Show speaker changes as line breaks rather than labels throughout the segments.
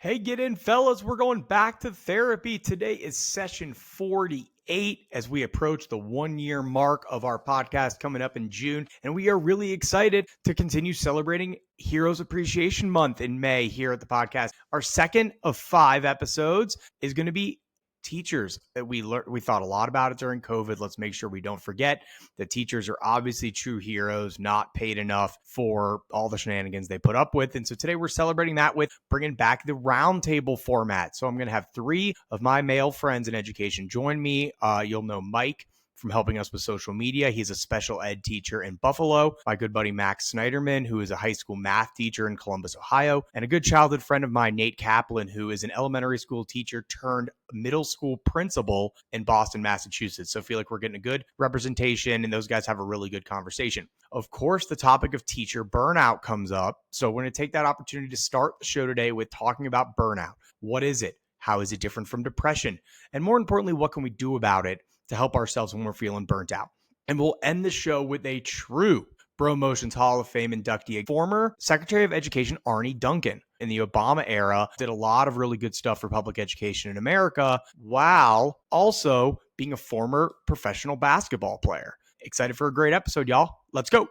Hey, get in, fellas. We're going back to therapy. Today is session 48 as we approach the 1 year mark of our podcast coming up in June. And we are really excited to continue celebrating Heroes Appreciation Month in May here at the podcast. Our second of 5 episodes is going to be teachers that we thought a lot about it during COVID. Let's make sure we don't forget that teachers are obviously true heroes, not paid enough for all the shenanigans they put up with. And so today we're celebrating that with bringing back the roundtable format. So I'm going to have 3 of my male friends in education join me. You'll know Mike from helping us with social media. He's a special ed teacher in Buffalo. My good buddy Max Snyderman, who is a high school math teacher in Columbus, Ohio. And a good childhood friend of mine, Nate Kaplan, who is an elementary school teacher turned middle school principal in Boston, Massachusetts. So I feel like we're getting a good representation and those guys have a really good conversation. Of course, the topic of teacher burnout comes up. So we're going to take that opportunity to start the show today with talking about burnout. What is it? How is it different from depression? And more importantly, what can we do about it to help ourselves when we're feeling burnt out? And we'll end the show with a true Bro Motions Hall of Fame inductee, former Secretary of Education Arne Duncan in the Obama era, did a lot of really good stuff for public education in America while also being a former professional basketball player. Excited for a great episode, y'all. Let's go.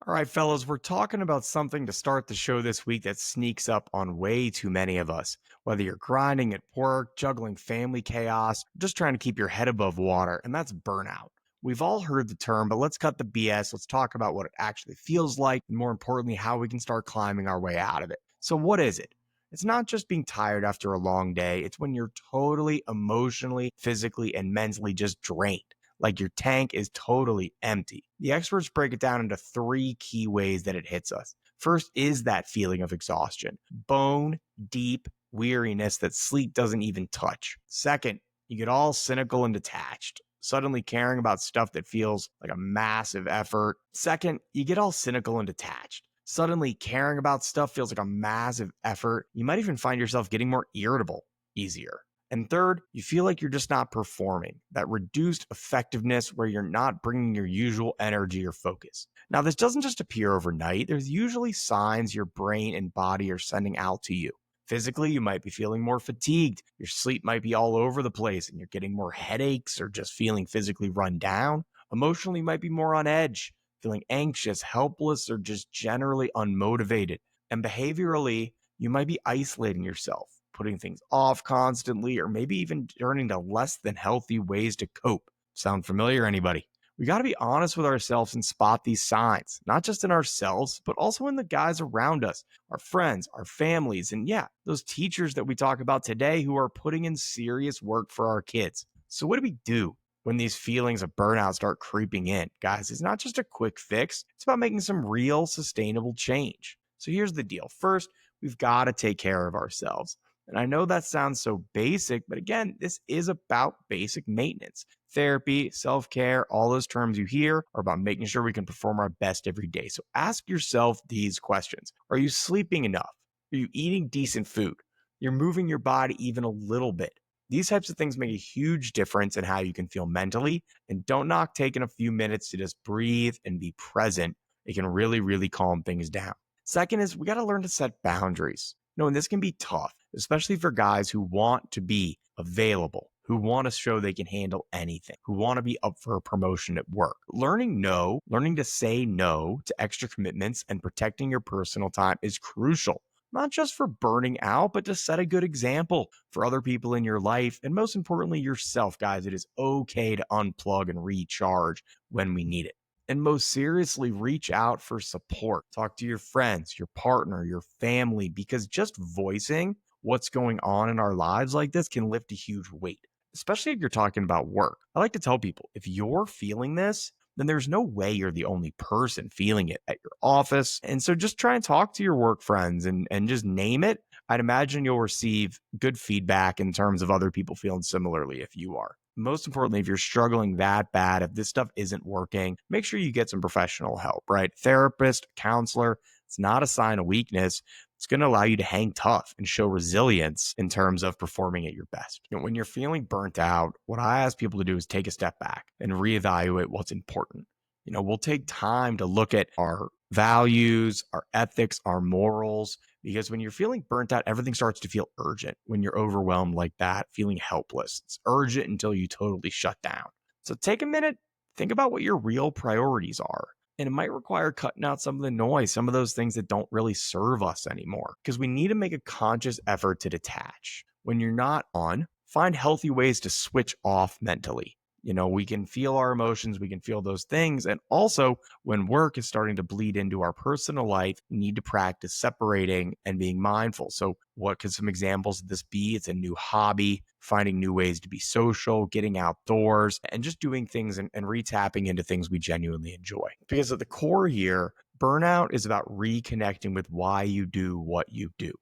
All right, fellas, we're talking about something to start the show this week that sneaks up on way too many of us. Whether you're grinding at work, juggling family chaos, just trying to keep your head above water, and that's burnout. We've all heard the term, but let's cut the BS. Let's talk about what it actually feels like, and more importantly, how we can start climbing our way out of it. So what is it? It's not just being tired after a long day. It's when you're totally emotionally, physically, and mentally just drained. Like your tank is totally empty. The experts break it down into 3 key ways that it hits us. First is that feeling of exhaustion, bone deep weariness that sleep doesn't even touch. Second, you get all cynical and detached, suddenly caring about stuff that feels like a massive effort. Second, you get all cynical and detached. Suddenly caring about stuff feels like a massive effort. You might even find yourself getting more irritable easier. And third, you feel like you're just not performing, that reduced effectiveness where you're not bringing your usual energy or focus. Now, this doesn't just appear overnight. There's usually signs your brain and body are sending out to you. Physically, you might be feeling more fatigued. Your sleep might be all over the place and you're getting more headaches or just feeling physically run down. Emotionally, you might be more on edge, feeling anxious, helpless, or just generally unmotivated. And behaviorally, you might be isolating yourself, putting things off constantly, or maybe even turning to less than healthy ways to cope. Sound familiar, anybody? We got to be honest with ourselves and spot these signs, not just in ourselves, but also in the guys around us, our friends, our families, and yeah, those teachers that we talk about today who are putting in serious work for our kids. So what do we do when these feelings of burnout start creeping in? Guys, it's not just a quick fix. It's about making some real sustainable change. So here's the deal. First, we've got to take care of ourselves. And I know that sounds so basic, but again, this is about basic maintenance. Therapy, self-care, all those terms you hear are about making sure we can perform our best every day. So ask yourself these questions. Are you sleeping enough? Are you eating decent food? You're moving your body even a little bit. These types of things make a huge difference in how you can feel mentally. And don't knock taking a few minutes to just breathe and be present. It can really, really calm things down. Second is we got to learn to set boundaries. No, and this can be tough, especially for guys who want to be available, who want to show they can handle anything, who want to be up for a promotion at work. Learning to say no to extra commitments and protecting your personal time is crucial, not just for burning out, but to set a good example for other people in your life. And most importantly, yourself, guys. It is okay to unplug and recharge when we need it. And most seriously, reach out for support. Talk to your friends, your partner, your family, because just voicing what's going on in our lives like this can lift a huge weight, especially if you're talking about work. I like to tell people, if you're feeling this, then there's no way you're the only person feeling it at your office. And so just try and talk to your work friends and just name it. I'd imagine you'll receive good feedback in terms of other people feeling similarly if you are. Most importantly, if you're struggling that bad, if this stuff isn't working, make sure you get some professional help, right? Therapist, counselor. It's not a sign of weakness. It's going to allow you to hang tough and show resilience in terms of performing at your best. When you're feeling burnt out, what I ask people to do is take a step back and reevaluate what's important. We'll take time to look at our values, our ethics, our morals, because when you're feeling burnt out, everything starts to feel urgent. When you're overwhelmed like that, feeling helpless, it's urgent until you totally shut down. So take a minute, think about what your real priorities are. And it might require cutting out some of the noise, some of those things that don't really serve us anymore, because we need to make a conscious effort to detach. When you're not on, find healthy ways to switch off mentally. We can feel our emotions, we can feel those things. And also, when work is starting to bleed into our personal life, we need to practice separating and being mindful. So, what could some examples of this be? It's a new hobby, finding new ways to be social, getting outdoors, and just doing things and retapping into things we genuinely enjoy. Because at the core here, burnout is about reconnecting with why you do what you do.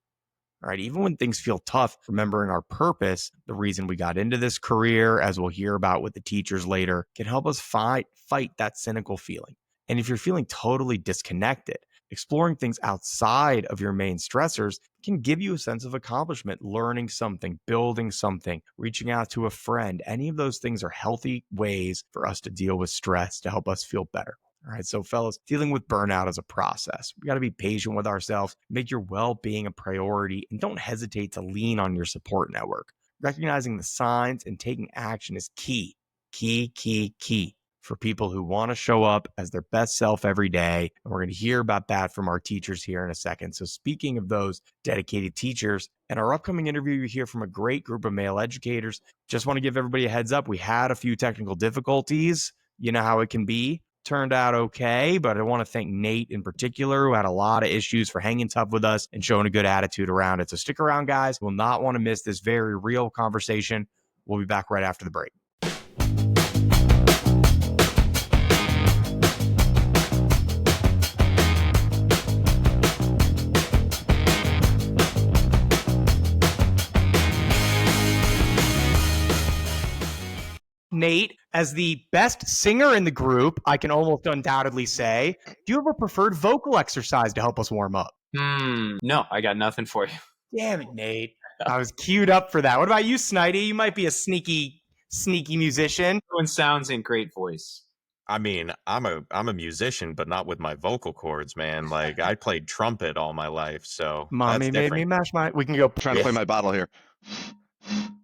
All right. Even when things feel tough, remembering our purpose, the reason we got into this career, as we'll hear about with the teachers later, can help us fight that cynical feeling. And if you're feeling totally disconnected, exploring things outside of your main stressors can give you a sense of accomplishment, learning something, building something, reaching out to a friend. Any of those things are healthy ways for us to deal with stress to help us feel better. All right. So, fellas, dealing with burnout is a process. We got to be patient with ourselves, make your well being a priority, and don't hesitate to lean on your support network. Recognizing the signs and taking action is key for people who want to show up as their best self every day. And we're going to hear about that from our teachers here in a second. So, speaking of those dedicated teachers, in our upcoming interview, you hear from a great group of male educators. Just want to give everybody a heads up. We had a few technical difficulties. You know how it can be. Turned out okay, but I want to thank Nate in particular, who had a lot of issues, for hanging tough with us and showing a good attitude around it. So stick around, guys. We'll not want to miss this very real conversation. We'll be back right after the break. Nate, as the best singer in the group, I can almost undoubtedly say, do you have a preferred vocal exercise to help us warm up?
No, I got nothing for you.
Damn it, Nate. I was queued up for that. What about you, Snidey? You might be a sneaky musician.
Everyone sounds in great voice.
I mean, I'm a musician, but not with my vocal cords, man. Like, I played trumpet all my life, so
Mommy
that's
made
different.
me mash my. We can go.
Trying to play my bottle here.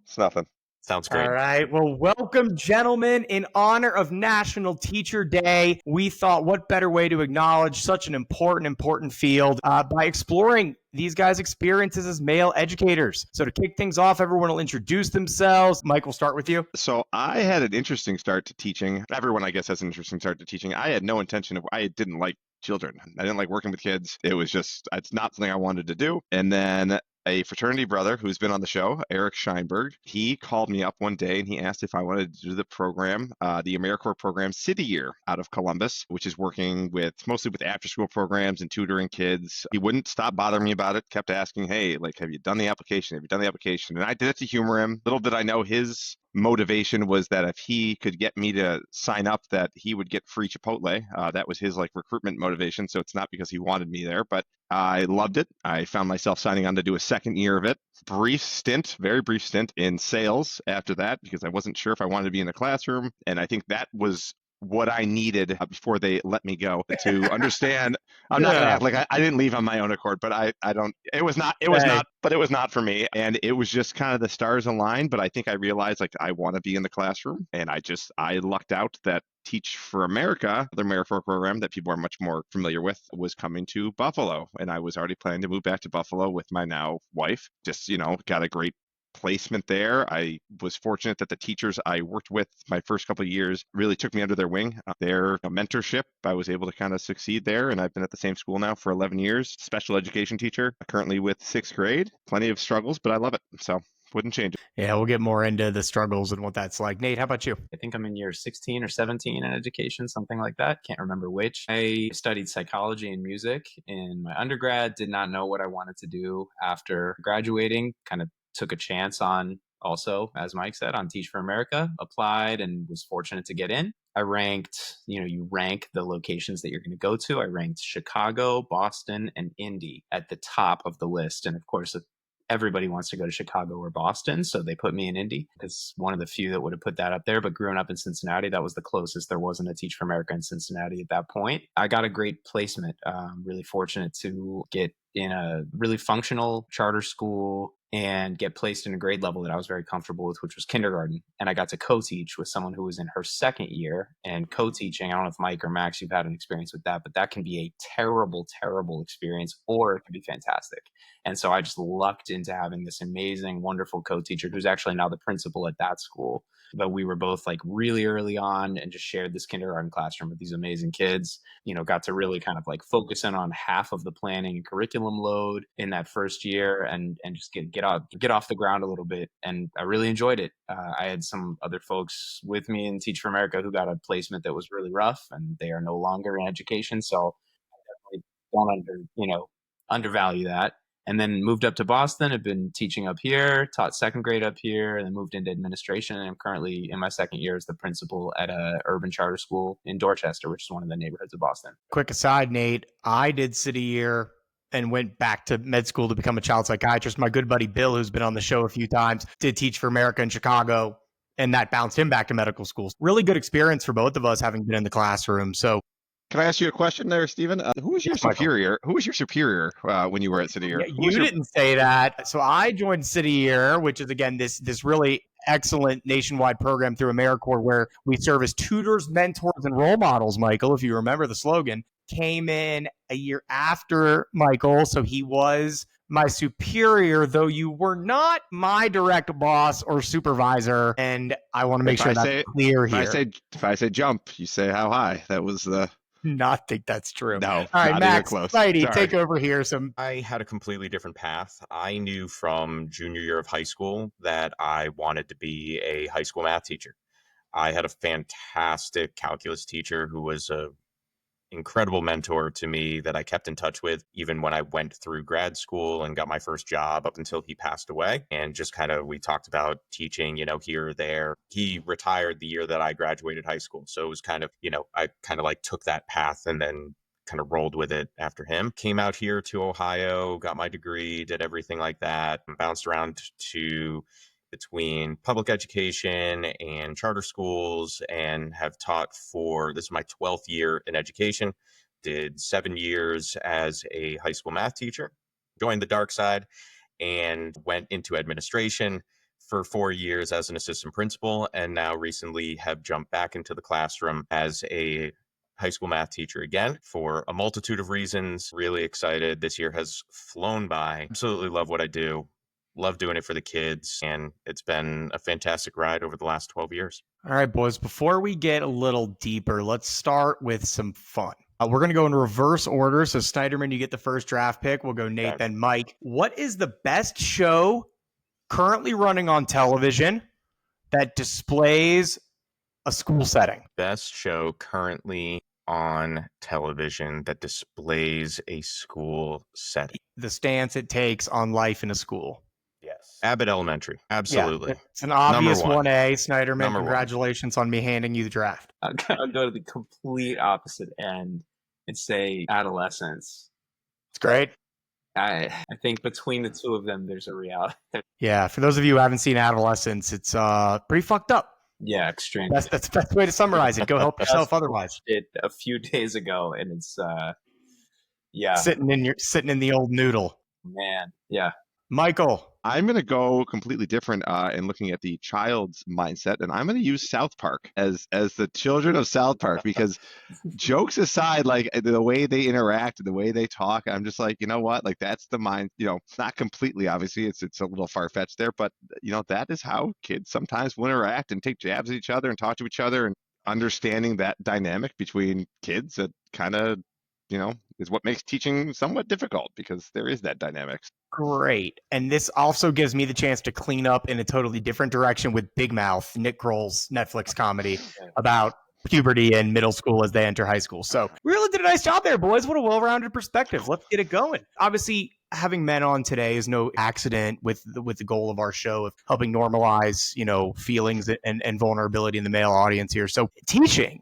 It's nothing.
Sounds great.
All right. Well, welcome, gentlemen. In honor of National Teacher Day, we thought what better way to acknowledge such an important field by exploring these guys' experiences as male educators. So to kick things off, everyone will introduce themselves. Mike, we'll start with you.
So I had an interesting start to teaching. Everyone, I guess, has an interesting start to teaching. I had no intention of, I didn't like children. I didn't like working with kids. It was just, it's not something I wanted to do. And then a fraternity brother who's been on the show, Eric Scheinberg, he called me up one day and he asked if I wanted to do the program, the AmeriCorps program City Year out of Columbus, which is working mostly with after school programs and tutoring kids. He wouldn't stop bothering me about it, kept asking, hey, like, have you done the application? Have you done the application? And I did it to humor him. Little did I know his motivation was that if he could get me to sign up, that he would get free Chipotle. That was his recruitment motivation. So it's not because he wanted me there, but I loved it. I found myself signing on to do a second year of it. Very brief stint in sales after that, because I wasn't sure if I wanted to be in the classroom. And I think that was what I needed before they let me go to understand. I'm not going to act like I didn't leave on my own accord, but I don't, it was not for me. And it was just kind of the stars aligned. But I think I realized I want to be in the classroom, and I lucked out that Teach for America, the AmeriCorps program that people are much more familiar with, was coming to Buffalo. And I was already planning to move back to Buffalo with my now wife. Just, got a great placement there. I was fortunate that the teachers I worked with my first couple of years really took me under their wing. Their mentorship, I was able to kind of succeed there. And I've been at the same school now for 11 years, special education teacher, currently with 6th grade. Plenty of struggles, but I love it. So wouldn't change it.
Yeah, we'll get more into the struggles and what that's like. Nate, how about you?
I think I'm in year 16 or 17 in education, something like that. Can't remember which. I studied psychology and music in my undergrad, did not know what I wanted to do after graduating, kind of took a chance on also, as Mike said, on Teach for America, applied and was fortunate to get in. I ranked, you rank the locations that you're going to go to. I ranked Chicago, Boston, and Indy at the top of the list. And of course, everybody wants to go to Chicago or Boston, so they put me in Indy. It's one of the few that would have put that up there. But growing up in Cincinnati, that was the closest there wasn't a Teach for America in Cincinnati at that point. I got a great placement. Really fortunate to get in a really functional charter school and get placed in a grade level that I was very comfortable with, which was kindergarten. And I got to co-teach with someone who was in her second year. And co-teaching, I don't know if Mike or Max, you've had an experience with that, but that can be a terrible, terrible experience, or it can be fantastic. And so I just lucked into having this amazing, wonderful co-teacher who's actually now the principal at that school. But we were both like really early on and just shared this kindergarten classroom with these amazing kids, got to really kind of like focus in on half of the planning and curriculum load in that first year and just get off the ground a little bit. And I really enjoyed it. I had some other folks with me in Teach for America who got a placement that was really rough, and they are no longer in education. So I definitely don't undervalue that. And then moved up to Boston. I've been teaching up here, taught second grade up here, and then moved into administration. And I'm currently in my second year as the principal at a urban charter school in Dorchester, which is one of the neighborhoods of Boston.
Quick aside, Nate, I did sit a year and went back to med school to become a child psychiatrist. My good buddy Bill, who's been on the show a few times, did Teach for America in Chicago, and that bounced him back to medical school. Really good experience for both of us having been in the classroom. So
Can I ask you a question there, Stephen? Who was your
Yes, Michael.
superior? Who was your superior when you were at City Year?
Yeah, you didn't say that. So I joined City Year, which is, again, this really excellent nationwide program through AmeriCorps where we serve as tutors, mentors, and role models, Michael, if you remember the slogan. Came in a year after Michael, so he was my superior, though you were not my direct boss or supervisor, and I want to make sure that's clear here.
If I say jump, you say how high. That was the...
Not think that's true.
No,
all right,
not
Max,
even close.
Mighty, take over here.
I had a completely different path. I knew from junior year of high school that I wanted to be a high school math teacher. I had a fantastic calculus teacher who was a incredible mentor to me that I kept in touch with even when I went through grad school and got my first job up until he passed away. And just kind of, we talked about teaching, here or there. He retired the year that I graduated high school. So it was kind of, I kind of like took that path and then kind of rolled with it after him. Came out here to Ohio, got my degree, did everything like that, and bounced around to between public education and charter schools, and have taught this is my 12th year in education, did 7 years as a high school math teacher, joined the dark side, and went into administration for 4 years as an assistant principal, and now recently have jumped back into the classroom as a high school math teacher again for a multitude of reasons. Really excited. This year has flown by. Absolutely love what I do. Love doing it for the kids, and it's been a fantastic ride over the last 12 years.
All right, boys, before we get a little deeper, let's start with some fun. We're going to go in reverse order. So, Snyderman, you get the first draft pick. We'll go Nate, then Mike. What is the best show currently running on television that displays a school setting?
Best show currently on television that displays a school setting.
The stance it takes on life in a school.
Yes. Abbott Elementary. Absolutely.
Yeah, it's an obvious
Number one.
1A. Snyderman,
Number
congratulations on me handing you the draft.
I'll go to the complete opposite end and say adolescence.
It's great.
I think between the two of them, there's a reality.
Yeah, for those of you who haven't seen Adolescence, it's pretty fucked up.
Yeah, extreme.
That's the best way to summarize it. Go help yourself otherwise.
It a few days ago, and it's
sitting in the old noodle.
Man, yeah.
Michael.
I'm going to go completely different in looking at the child's mindset, and I'm going to use South Park as the children of South Park, because jokes aside, like the way they interact, the way they talk, I'm just like, you know what? Like that's the mind, not completely, obviously, it's a little far-fetched there, but that is how kids sometimes will interact and take jabs at each other and talk to each other, and understanding that dynamic between kids that kind of, is what makes teaching somewhat difficult, because there is that dynamic.
Great. And this also gives me the chance to clean up in a totally different direction with Big Mouth, Nick Kroll's Netflix comedy about puberty and middle school as they enter high school. So we really did a nice job there, boys. What a well-rounded perspective. Let's get it going. Obviously, having men on today is no accident with the goal of our show of helping normalize, feelings and vulnerability in the male audience here. So teaching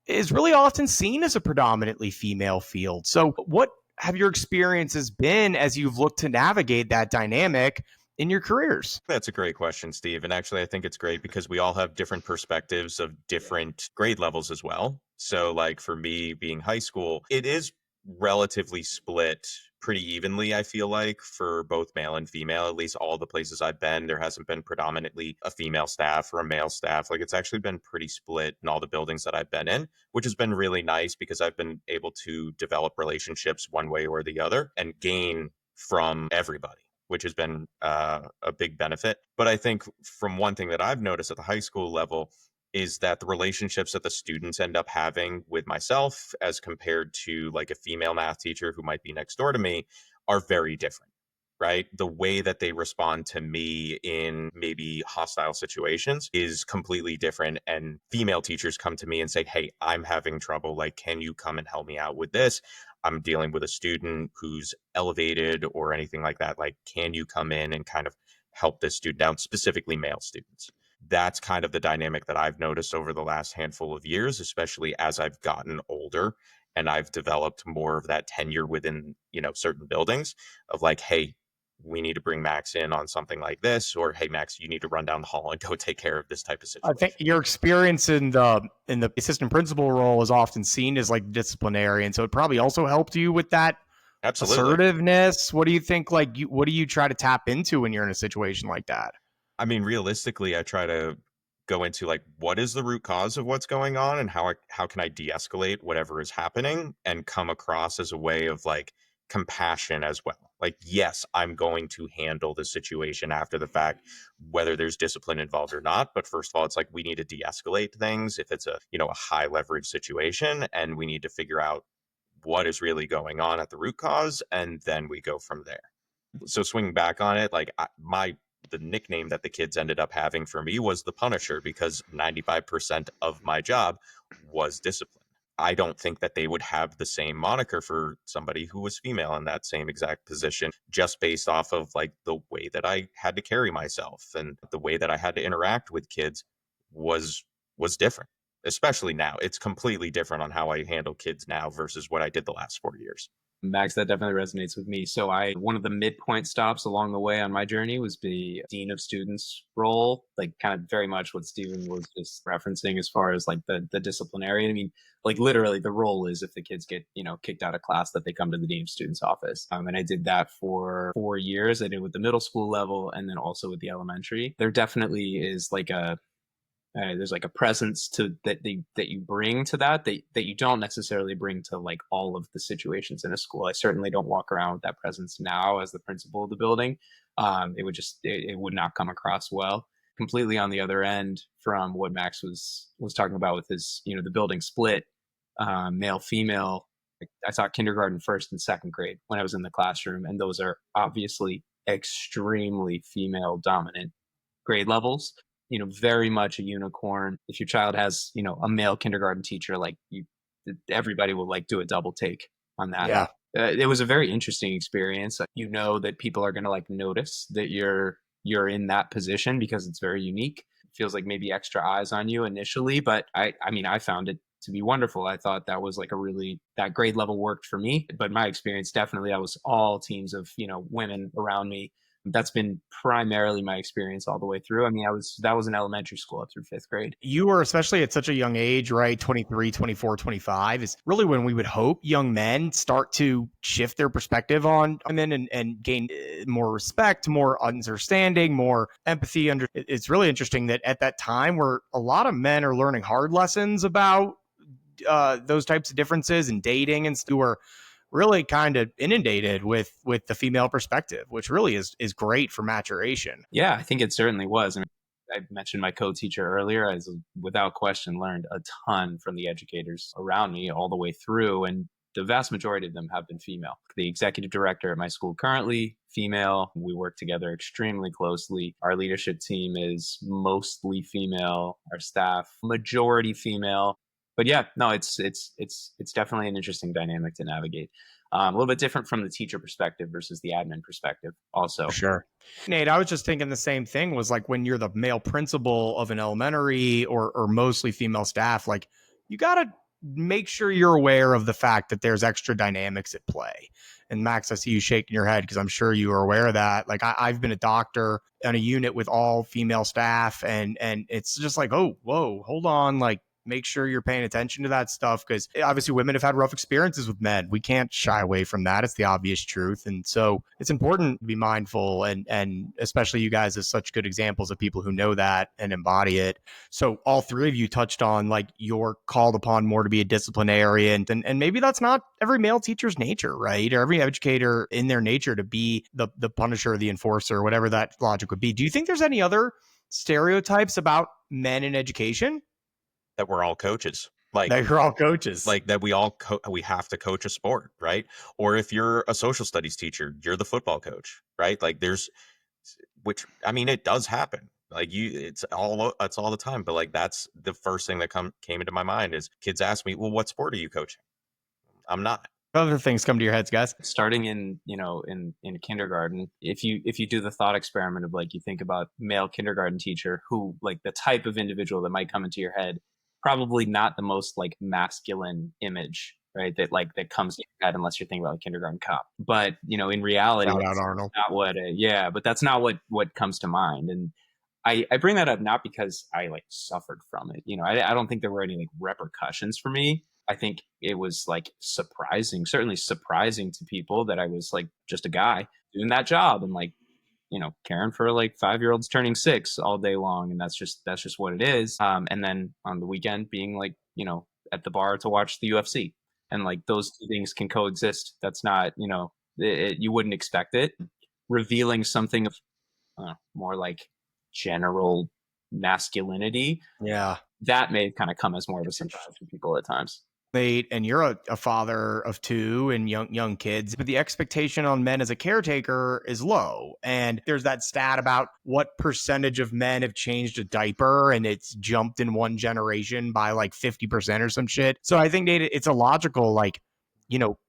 is really often seen as a predominantly female field. So what have your experiences been as you've looked to navigate that dynamic in your careers?
That's a great question, Steve. And actually, I think it's great because we all have different perspectives of different grade levels as well. So, like for me being high school, it is relatively split pretty evenly, I feel like, for both male and female. At least all the places I've been, there hasn't been predominantly a female staff or a male staff. Like it's actually been pretty split in all the buildings that I've been in, which has been really nice because I've been able to develop relationships one way or the other and gain from everybody, which has been a big benefit. But I think from one thing that I've noticed at the high school level is that the relationships that the students end up having with myself as compared to like a female math teacher who might be next door to me are very different. Right. The way that they respond to me in maybe hostile situations is completely different. And female teachers come to me and say, hey, I'm having trouble. Like, can you come and help me out with this? I'm dealing with a student who's elevated or anything like that. Like, can you come in and kind of help this student out, specifically male students? That's kind of the dynamic that I've noticed over the last handful of years, especially as I've gotten older and I've developed more of that tenure within, certain buildings of like, hey, we need to bring Max in on something like this, or hey, Max, you need to run down the hall and go take care of this type of
I think
situation.
your experience in the assistant principal role is often seen as like disciplinary, and so it probably also helped you with that
Absolutely.
assertiveness. What do you think? What do you try to tap into when you're in a situation like that?
I mean, realistically, I try to go into like what is the root cause of what's going on and how can I de-escalate whatever is happening and come across as a way of like compassion as well. Like, yes, I'm going to handle the situation after the fact, whether there's discipline involved or not. But first of all, it's like we need to de-escalate things if it's a high leverage situation, and we need to figure out what is really going on at the root cause, and then we go from there. So swinging back on it, like the nickname that the kids ended up having for me was the Punisher because 95% of my job was discipline. I don't think that they would have the same moniker for somebody who was female in that same exact position, just based off of like the way that I had to carry myself and the way that I had to interact with kids was different. Especially now, it's completely different on how I handle kids now versus what I did the last 4 years.
Max, that definitely resonates with me. So one of the midpoint stops along the way on my journey was the dean of students role, like kind of very much what Stephen was just referencing as far as like the disciplinarian. I mean, like literally the role is if the kids get, kicked out of class that they come to the dean of students office. And I did that for 4 years. I did it with the middle school level and then also with the elementary. There definitely is like there's like a presence to that you bring to that you don't necessarily bring to like all of the situations in a school. I certainly don't walk around with that presence now as the principal of the building. It would not come across well. Completely on the other end from what Max was talking about with his the building split, male female. I taught kindergarten, first and second grade when I was in the classroom, and those are obviously extremely female dominant grade levels. Very much a unicorn. If your child has a male kindergarten teacher, like everybody will like do a double take on that.
Yeah.
It was a very interesting experience. That people are going to like notice that you're in that position because it's very unique. It feels like maybe extra eyes on you initially, but I found it to be wonderful. I thought that was like that grade level worked for me. But my experience, definitely, I was all teams of women around me. That's been primarily my experience all the way through. I mean, that was in elementary school up through fifth grade.
You were, especially at such a young age, right? 23, 24, 25 is really when we would hope young men start to shift their perspective on women and gain more respect, more understanding, more empathy. It's really interesting that at that time where a lot of men are learning hard lessons about those types of differences in dating, and who are really kind of inundated with the female perspective, which really is great for maturation.
Yeah, I think it certainly was. And I mentioned my co-teacher earlier. I without question learned a ton from the educators around me all the way through, and the vast majority of them have been female. The executive director at my school currently, female. We work together extremely closely. Our leadership team is mostly female. Our staff, majority female. But yeah, no, it's definitely an interesting dynamic to navigate. A little bit different from the teacher perspective versus the admin perspective
For
also.
sure. Nate, I was just thinking the same thing was like when you're the male principal of an elementary or mostly female staff, like you got to make sure you're aware of the fact that there's extra dynamics at play. And Max, I see you shaking your head because I'm sure you are aware of that. Like I've been a doctor on a unit with all female staff, and it's just like, oh, whoa, hold on, like make sure you're paying attention to that stuff because obviously women have had rough experiences with men. We can't shy away from that. It's the obvious truth. And so it's important to be mindful and especially you guys as such good examples of people who know that and embody it. So all three of you touched on like you're called upon more to be a disciplinarian and maybe that's not every male teacher's nature, right? Or every educator in their nature to be the punisher, the enforcer, whatever that logic would be. Do you think there's any other stereotypes about men in education?
That we're all coaches. Like
That you're all coaches.
like that we all we have to coach a sport, right? Or if you're a social studies teacher, you're the football coach, right? Like there's, which I mean it does happen. Like it's all the time, but like that's the first thing that came into my mind is kids ask me, well, what sport are you coaching? I'm not.
Other things come to your heads, guys.
Starting in kindergarten, if you do the thought experiment of like you think about male kindergarten teacher who like the type of individual that might come into your head, probably not the most like masculine image, right? That comes to your head unless you're thinking about a kindergarten cop. But in reality,
Shout out
that's
Arnold.
not what but that's not what comes to mind. And I bring that up not because I like suffered from it. I don't think there were any like repercussions for me. I think it was like certainly surprising to people that I was like just a guy doing that job and like, caring for like 5-year-olds turning 6 all day long. And that's just what it is. And then on the weekend being like, at the bar to watch the UFC and like those two things can coexist. That's not, you wouldn't expect it. Revealing something of more like general masculinity,
Yeah.
that may kind of come as more of a surprise to people at times.
Nate, and you're a father of 2 and young kids, but the expectation on men as a caretaker is low. And there's that stat about what percentage of men have changed a diaper, and it's jumped in one generation by like 50% or some shit. So I think, Nate, it's a logical, like,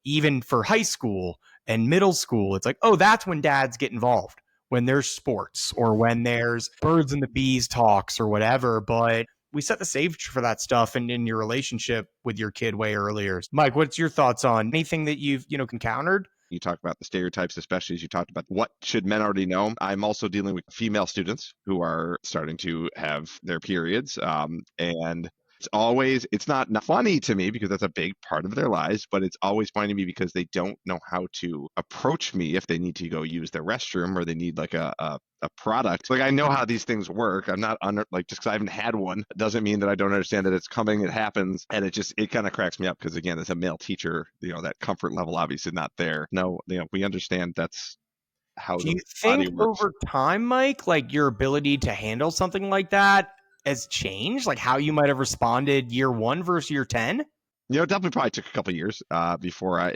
even for high school and middle school, it's like, oh, that's when dads get involved. When there's sports or when there's birds and the bees talks or whatever. But we set the stage for that stuff and in your relationship with your kid way earlier. Mike, what's your thoughts on anything that you've, encountered?
You talk about the stereotypes, especially as you talked about what should men already know. I'm also dealing with female students who are starting to have their periods. And it's not funny to me because that's a big part of their lives, but it's always funny to me because they don't know how to approach me if they need to go use the restroom or they need like a product. Like I know how these things work. I'm not just because I haven't had one doesn't mean that I don't understand that it's coming. It happens, and it kind of cracks me up because again, as a male teacher, that comfort level obviously not there. No, we understand that's how
Do
the
you
body
think
works.
over time, Mike, like your ability to handle something like that has changed? Like how you might have responded year 1 versus year 10?
It definitely probably took a couple of years before I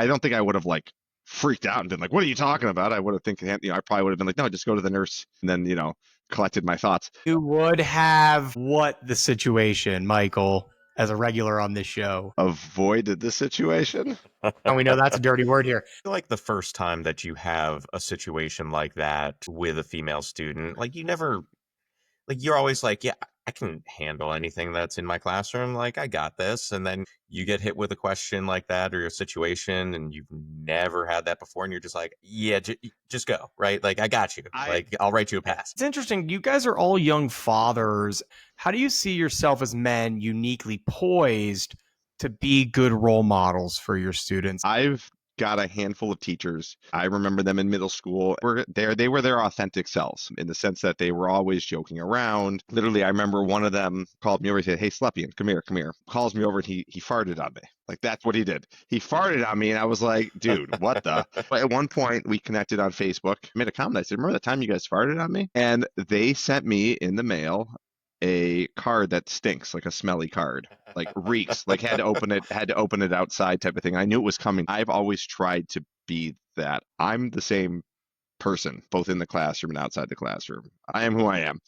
don't think I would have like freaked out and been like, what are you talking about? I would have I probably would have been like, no, just go to the nurse and then, collected my thoughts.
You would have what the situation, Michael, as a regular on this show?
Avoided the situation.
And we know that's a dirty word here.
I feel like the first time that you have a situation like that with a female student, like you're always like, yeah, I can handle anything that's in my classroom. Like, I got this. And then you get hit with a question like that or a situation and you've never had that before. And you're just like, yeah, just go, right? Like, I got you. I'll write you a pass.
It's interesting. You guys are all young fathers. How do you see yourself as men uniquely poised to be good role models for your students?
I've got a handful of teachers. I remember them in middle school. They were their authentic selves in the sense that they were always joking around. Literally, I remember one of them called me over and said, "Hey, Slepian, come here. Calls me over and he farted on me. Like that's what he did. He farted on me and I was like, dude, what the? But at one point we connected on Facebook, made a comment. I said, remember the time you guys farted on me? And they sent me in the mail a card that stinks, like a smelly card, like reeks, like had to open it outside type of thing. I knew it was coming. I've always tried to be that. I'm the same person, both in the classroom and outside the classroom. I am who I am.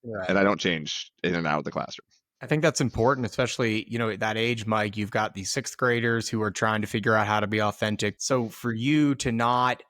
Right.
And I don't change in and out of the classroom.
I think that's important, especially, at that age, Mike. You've got these sixth graders who are trying to figure out how to be authentic. So for you to not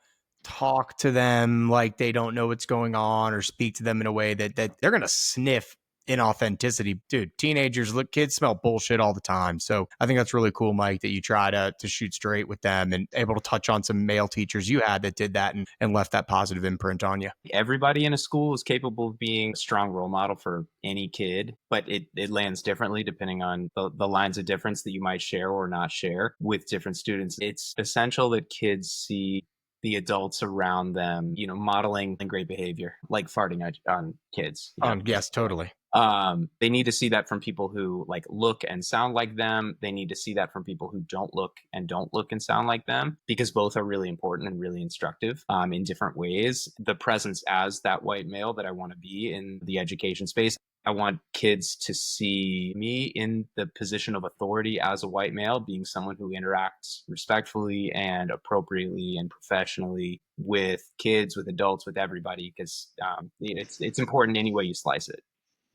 talk to them like they don't know what's going on or speak to them in a way that they're going to sniff inauthenticity. Dude, teenagers, look, kids smell bullshit all the time. So I think that's really cool, Mike, that you try to shoot straight with them and able to touch on some male teachers you had that did that and left that positive imprint on you.
Everybody in a school is capable of being a strong role model for any kid, but it lands differently depending on the lines of difference that you might share or not share with different students. It's essential that kids see the adults around them, modeling great behavior, like farting on kids.
Yes, totally.
They need to see that from people who like look and sound like them. They need to see that from people who don't look and sound like them, because both are really important and really instructive in different ways. The presence as that white male that I want to be in the education space. I want kids to see me in the position of authority as a white male, being someone who interacts respectfully and appropriately and professionally with kids, with adults, with everybody, because it's important any way you slice it.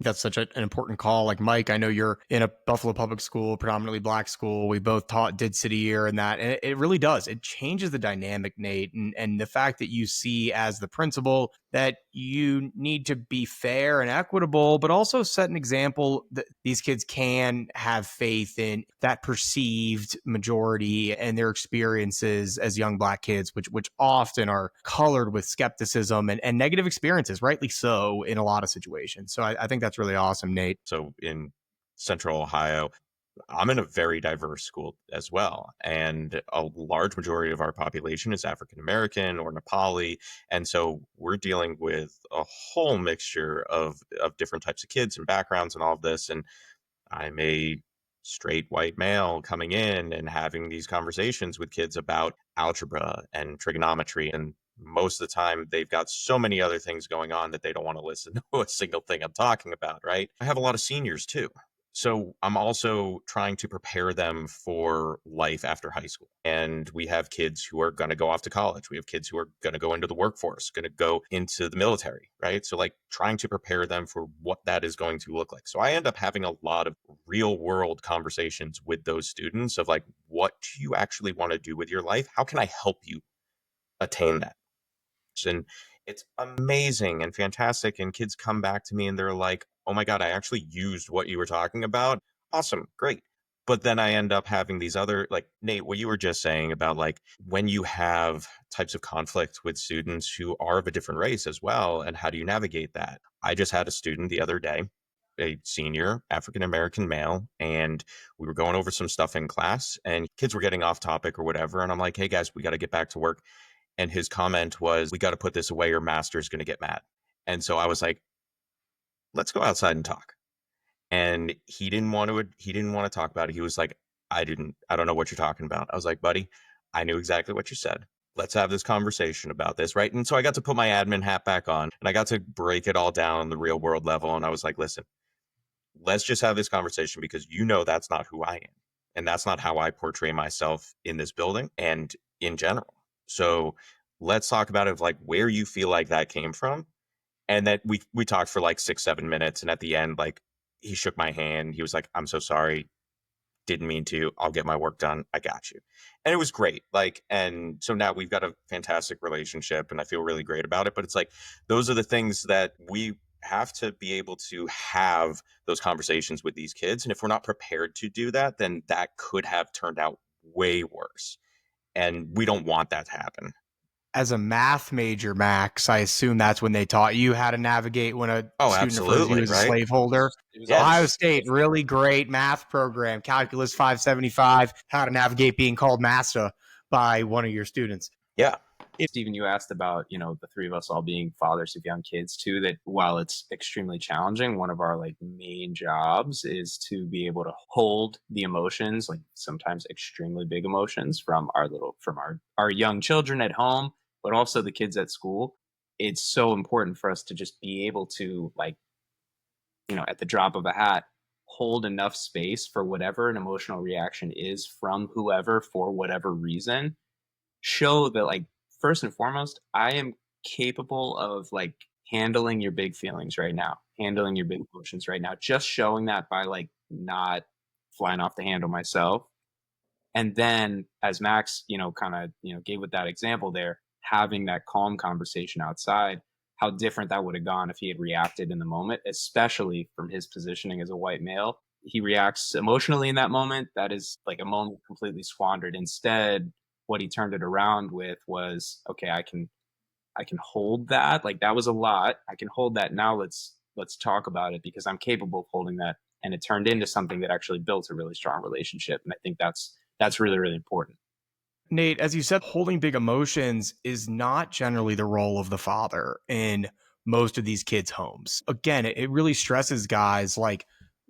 That's such an important call. Like, Mike, I know you're in a Buffalo public school, predominantly Black school. We both did city year and that. And it really does. It changes the dynamic, Nate. And the fact that you see as the principal that you need to be fair and equitable, but also set an example that these kids can have faith in that perceived majority and their experiences as young Black kids, which often are colored with skepticism and negative experiences, rightly so, in a lot of situations. So I think that's really awesome, Nate.
So in Central Ohio, I'm in a very diverse school as well. And a large majority of our population is African American or Nepali. And so we're dealing with a whole mixture of different types of kids and backgrounds and all of this. And I'm a straight white male coming in and having these conversations with kids about algebra and trigonometry. And most of the time, they've got so many other things going on that they don't want to listen to a single thing I'm talking about, right? I have a lot of seniors too. So I'm also trying to prepare them for life after high school. And we have kids who are going to go off to college. We have kids who are going to go into the workforce, going to go into the military, right? So like trying to prepare them for what that is going to look like. So I end up having a lot of real world conversations with those students of like, what do you actually want to do with your life? How can I help you attain that? And it's amazing and fantastic. And kids come back to me and they're like, oh my God, I actually used what you were talking about. Awesome. Great. But then I end up having these other, like Nate, what you were just saying about like when you have types of conflict with students who are of a different race as well, and how do you navigate that? I just had a student the other day, a senior African American male, and we were going over some stuff in class and kids were getting off topic or whatever. And I'm like, hey guys, we got to get back to work. And his comment was, we got to put this away or master's going to get mad. And so I was like, let's go outside and talk. And he didn't want to talk about it. He was like, I don't know what you're talking about. I was like, buddy, I knew exactly what you said. Let's have this conversation about this, right? And so I got to put my admin hat back on and I got to break it all down on the real world level. And I was like, listen, let's just have this conversation because that's not who I am. And that's not how I portray myself in this building and in general. So let's talk about it of like where you feel like that came from. And that we talked for like 6-7 minutes. And at the end, like he shook my hand. He was like, I'm so sorry. Didn't mean to. I'll get my work done. I got you. And it was great. Like, and so now we've got a fantastic relationship and I feel really great about it. But it's like, those are the things that we have to be able to have those conversations with these kids. And if we're not prepared to do that, then that could have turned out way worse. And we don't want that to happen.
As a math major, Max, I assume that's when they taught you how to navigate when a student refers to you as a
right?
slaveholder.
Yes.
Ohio State, really great math program, Calculus 575, how to navigate being called master by one of your students.
Yeah.
Stephen, you asked about, the three of us all being fathers of young kids too, that while it's extremely challenging, one of our like main jobs is to be able to hold the emotions, like sometimes extremely big emotions from our young children at home, but also the kids at school. It's so important for us to just be able to like, at the drop of a hat, hold enough space for whatever an emotional reaction is from whoever for whatever reason. Show that like, first and foremost, I am capable of like handling your big feelings right now, handling your big emotions right now, just showing that by like not flying off the handle myself. And then as Max, kind of, gave with that example there, having that calm conversation outside, how different that would have gone if he had reacted in the moment, especially from his positioning as a white male. He reacts emotionally in that moment. That is like a moment completely squandered. Instead, what he turned it around with was, okay, I can hold that. Like that was a lot. I can hold that. Now let's talk about it because I'm capable of holding that. And it turned into something that actually built a really strong relationship. And I think that's really, really important.
Nate, as you said, holding big emotions is not generally the role of the father in most of these kids' homes. Again, it really stresses guys like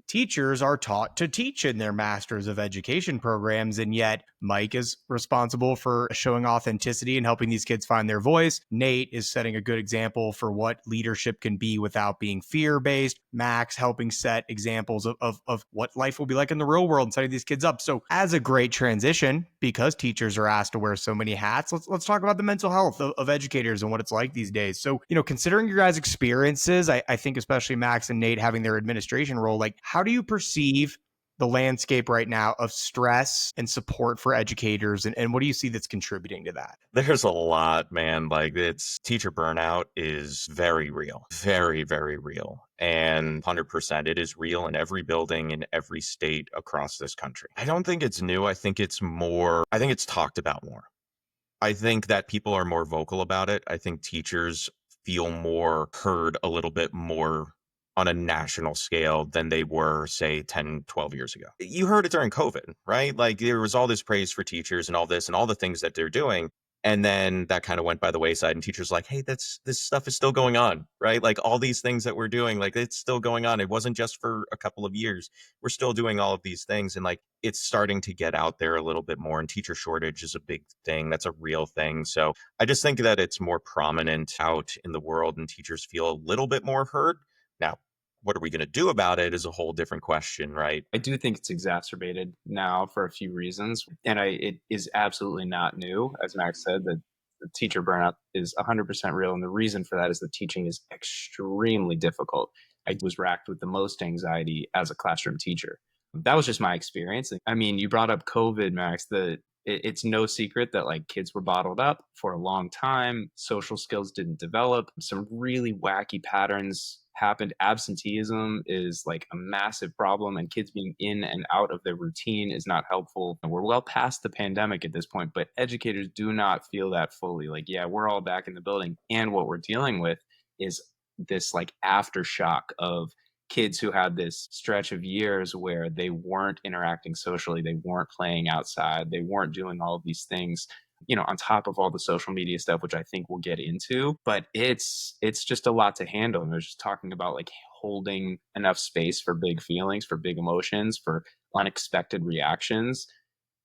teachers are taught to teach in their Masters of Education programs, and yet Mike is responsible for showing authenticity and helping these kids find their voice. Nate is setting a good example for what leadership can be without being fear-based. Max helping set examples of what life will be like in the real world and setting these kids up. So as a great transition, because teachers are asked to wear so many hats, let's talk about the mental health of educators and what it's like these days. So, considering your guys' experiences, I think especially Max and Nate having their administration role, like how do you perceive the landscape right now of stress and support for educators? And what do you see that's contributing to that?
There's a lot, man. Like teacher burnout is very real, very, very real. And 100%, it is real in every building in every state across this country. I don't think it's new. I think it's talked about more. I think that people are more vocal about it. I think teachers feel more heard a little bit more on a national scale than they were, say, 10, 12 years ago. You heard it during COVID, right? Like there was all this praise for teachers and all this and all the things that they're doing. And then that kind of went by the wayside and teachers like, hey, this stuff is still going on, right? Like all these things that we're doing, like it's still going on. It wasn't just for a couple of years. We're still doing all of these things. And like it's starting to get out there a little bit more. And teacher shortage is a big thing. That's a real thing. So I just think that it's more prominent out in the world and teachers feel a little bit more heard. Now, what are we going to do about it is a whole different question, right?
I do think it's exacerbated now for a few reasons. And it is absolutely not new. As Max said, that the teacher burnout is 100% real. And the reason for that is that teaching is extremely difficult. I was racked with the most anxiety as a classroom teacher. That was just my experience. I mean, you brought up COVID, Max. It's no secret that like kids were bottled up for a long time. Social skills didn't develop. Some really wacky patterns happened. Absenteeism is like a massive problem, and kids being in and out of their routine is not helpful. And we're well past the pandemic at this point, but educators do not feel that fully. Like, yeah, we're all back in the building. And what we're dealing with is this like aftershock of kids who had this stretch of years where they weren't interacting socially, they weren't playing outside, they weren't doing all of these things, on top of all the social media stuff, which I think we'll get into. But it's just a lot to handle. And I was just talking about like holding enough space for big feelings, for big emotions, for unexpected reactions.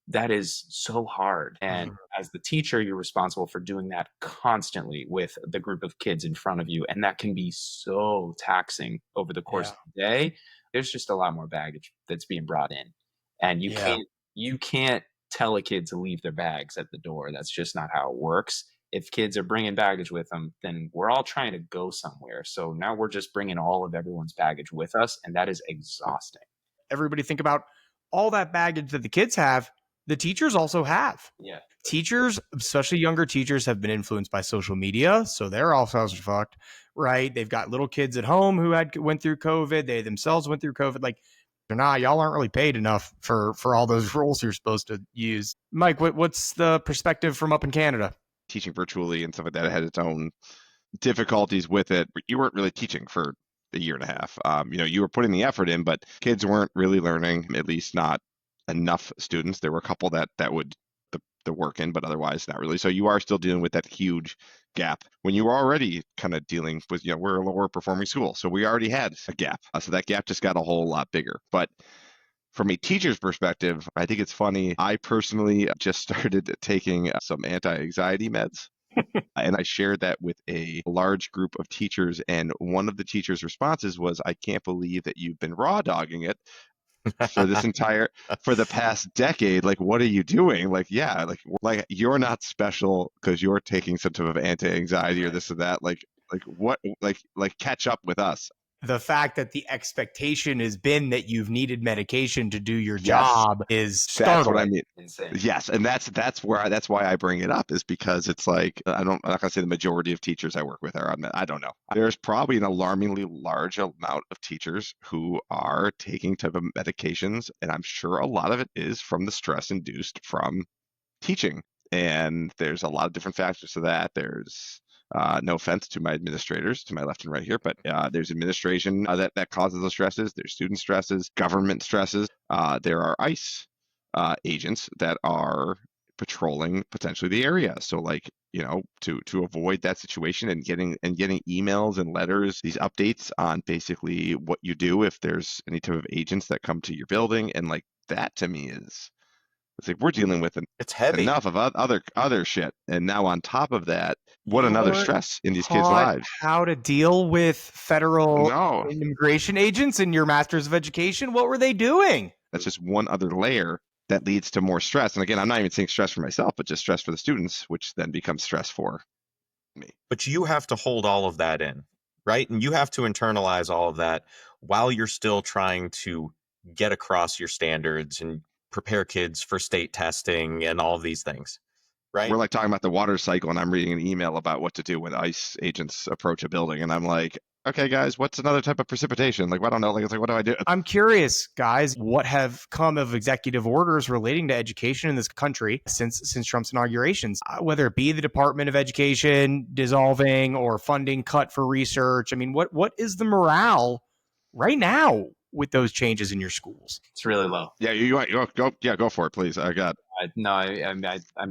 That is so hard. And as the teacher, you're responsible for doing that constantly with the group of kids in front of you. And that can be so taxing over the course of the day. There's just a lot more baggage that's being brought in. And you can't tell a kid to leave their bags at the door. That's just not how it works. If kids are bringing baggage with them, then we're all trying to go somewhere. So now we're just bringing all of everyone's baggage with us. And that is exhausting.
Everybody think about all that baggage that the kids have, the teachers also have.
Yeah.
Teachers, especially younger teachers, have been influenced by social media, so they're all fucked, right? They've got little kids at home who went through COVID. They themselves went through COVID. Like, y'all aren't really paid enough for all those roles you're supposed to use. Mike, what's the perspective from up in Canada?
Teaching virtually and stuff like that had its own difficulties with it. You weren't really teaching for a year and a half. You were putting the effort in, but kids weren't really learning, at least not enough students. There were a couple that would the work in, but otherwise not really. So you are still dealing with that huge gap when you were already kind of dealing with, we're a lower performing school. So we already had a gap. So that gap just got a whole lot bigger. But from a teacher's perspective, I think it's funny. I personally just started taking some anti-anxiety meds. And I shared that with a large group of teachers. And one of the teachers' responses was, I can't believe that you've been raw dogging it for the past decade. Like, what are you doing? Like, yeah, like you're not special because you're taking some type of anti-anxiety or this or that. Like Like what? Like catch up with us.
The fact that the expectation has been that you've needed medication to do your
Yes.
job is
That's what I
startling.
mean.
Insane.
Yes, and that's why I bring it up, is because it's like I'm not gonna say the majority of teachers I work with are on that. I don't know. There's probably an alarmingly large amount of teachers who are taking type of medications, and I'm sure a lot of it is from the stress induced from teaching. And there's a lot of different factors to that. There's no offense to my administrators to my left and right here, but there's administration that causes those stresses. There's student stresses, government stresses. There are ICE agents that are patrolling potentially the area. So like, to avoid that situation and getting emails and letters, these updates on basically what you do if there's any type of agents that come to your building, and like that to me is, it's like we're dealing with
It's heavy.
enough of other shit, and now on top of that, what
You
another
weren't
stress in these kids'
taught
lives.
how to deal with federal
No,
immigration agents in your master's of education. What were they doing?
that's just one other layer that leads to more stress. And again, I'm not even saying stress for myself, but just stress for the students, which then becomes stress for me.
But you have to hold all of that in, right? And you have to internalize all of that while you're still trying to get across your standards and prepare kids for state testing and all of these things, right?
We're like talking about the water cycle, and I'm reading an email about what to do when ICE agents approach a building, and I'm like, okay, guys, what's another type of precipitation? Like, I don't know. Like, it's like, what do I do?
I'm curious, guys, what have come of executive orders relating to education in this country since Trump's inaugurations? Whether it be the Department of Education dissolving or funding cut for research. I mean, what is the morale right now with those changes in your schools?
It's really low.
Yeah, you go. Yeah, go for it, please.
I'm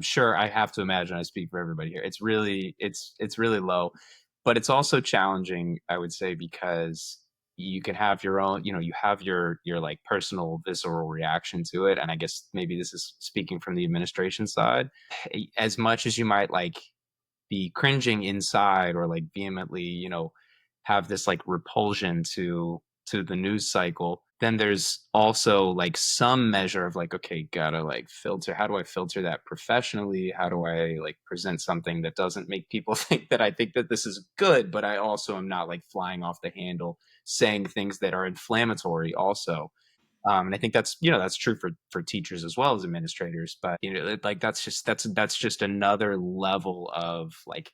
sure, I have to imagine I speak for everybody here. It's really low, but it's also challenging, I would say, because you can have your own, you have your like personal visceral reaction to it. And I guess maybe this is speaking from the administration side. As much as you might like be cringing inside or like vehemently, have this like repulsion to the news cycle, then there's also like some measure of like, okay, gotta like filter. How do I filter that professionally? How do I like present something that doesn't make people think that I think that this is good, but I also am not like flying off the handle saying things that are inflammatory also. And I think that's true for teachers as well as administrators. But like that's just another level of like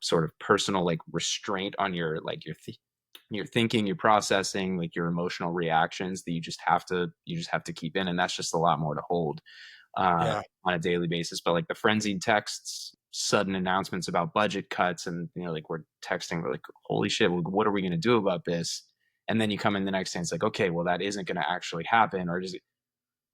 sort of personal like restraint on your like your thinking, your processing, like your emotional reactions that you just have to keep in, and that's just a lot more to hold on a daily basis. But like the frenzied texts, sudden announcements about budget cuts, and like we're texting, we're like, holy shit, what are we going to do about this? And then you come in the next day and it's like, okay, well, that isn't going to actually happen, or just,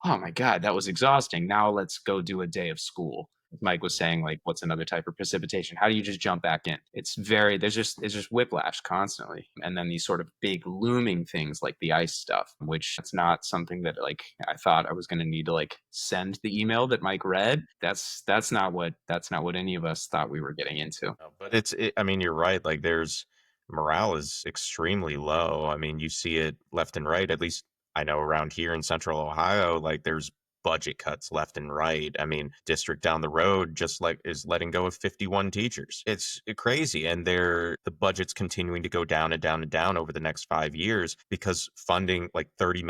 oh my God, that was exhausting. Now let's go do a day of school. Mike was saying, like, what's another type of precipitation? How do you just jump back in? It's just whiplash constantly. And then these sort of big looming things like the ICE stuff, which it's not something that like I thought I was going to need to like send the email that Mike read. That's not what any of us thought we were getting into.
But I mean, you're right. Like morale is extremely low. I mean, you see it left and right. At least I know around here in Central Ohio, like there's budget cuts left and right. I mean, district down the road just like is letting go of 51 teachers. It's crazy. And the budget's continuing to go down and down and down over the next 5 years because funding like $32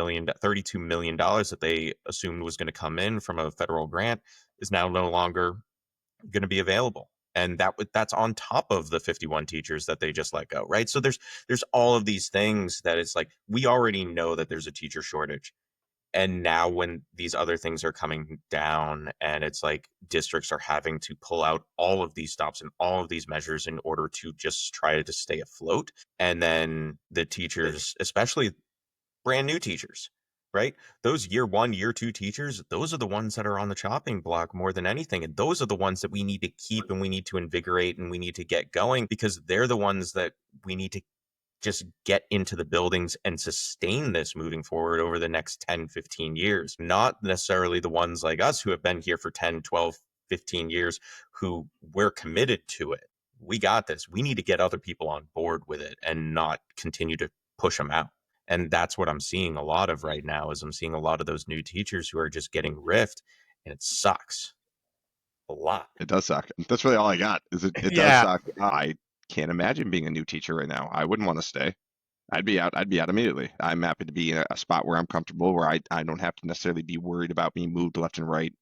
million that they assumed was going to come in from a federal grant is now no longer going to be available. And that's on top of the 51 teachers that they just let go, right? So there's all of these things that it's like we already know that there's a teacher shortage. And now when these other things are coming down and it's like districts are having to pull out all of these stops and all of these measures in order to just try to stay afloat. And then the teachers, especially brand new teachers, right? Those year 1, year 2 teachers, those are the ones that are on the chopping block more than anything. And those are the ones that we need to keep and we need to invigorate and we need to get going because they're the ones that we need to just get into the buildings and sustain this moving forward over the next 10, 15 years. Not necessarily the ones like us who have been here for 10, 12, 15 years who we're committed to it. We got this. We need to get other people on board with it and not continue to push them out. And that's what I'm seeing a lot of right now is I'm seeing a lot of those new teachers who are just getting riffed and it sucks a lot.
It does suck. That's really all I got. Is it does
Yeah.
suck. I can't imagine being a new teacher right now. I wouldn't want to stay. I'd be out. I'd be out immediately. I'm happy to be in a spot where I'm comfortable, where I don't have to necessarily be worried about being moved left and right